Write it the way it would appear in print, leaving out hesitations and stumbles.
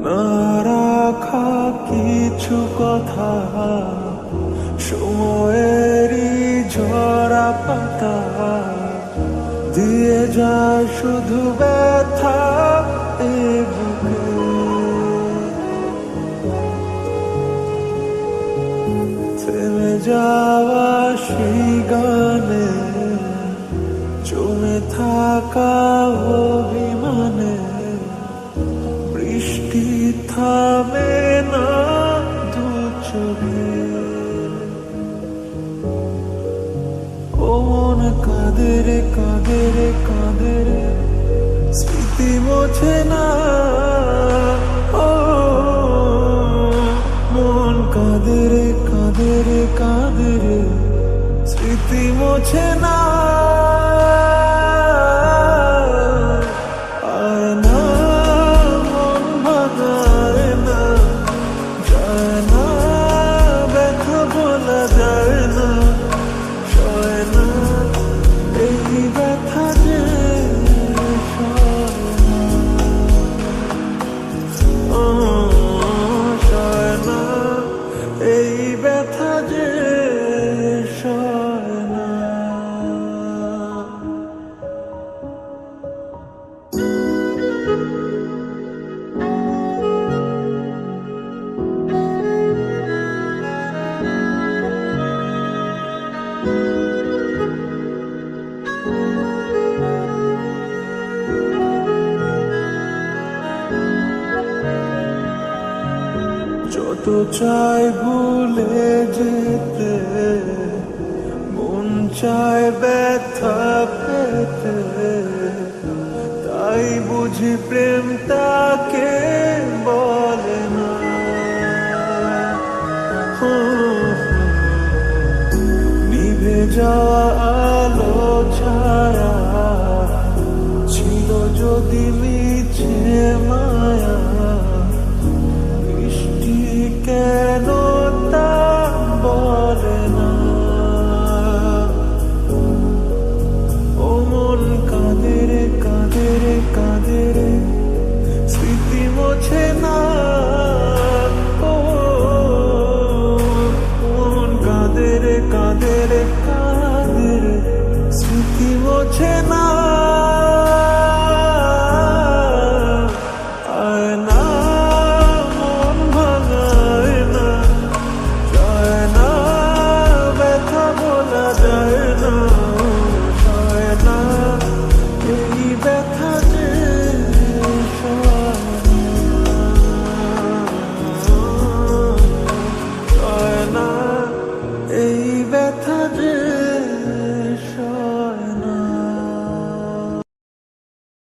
না রাখা কিছু কথা, সময়েরই ঝরা পাতা দিয়ে যায় শুধু ব্যথা এ বুকে। থেমে যাওয়া সেই গানে, জমে থাকা অভিমানে, বৃষ্টি থামে না দু চোখে। ও মন কাঁদে রে কাঁদে রে কাঁদে রে, স্মৃতি মোছে না। ও মন কাঁদে রে কাঁদে রে কাঁদে রে, স্মৃতি মোছে না। আয় না মন ভাঙায় না, যায় না ব্যথা বলা যায় না, সয় না এই ব্যথা যে সয় না। ও সয় না এই ব্যথা যে সয় না। যত চাই ভুলে যেতে, মন চায় ব্যথা পেতে, তাই বুঝি প্রেম তাকে বলে না। নিভে যাওয়া আলো ছায়া ছিল যদি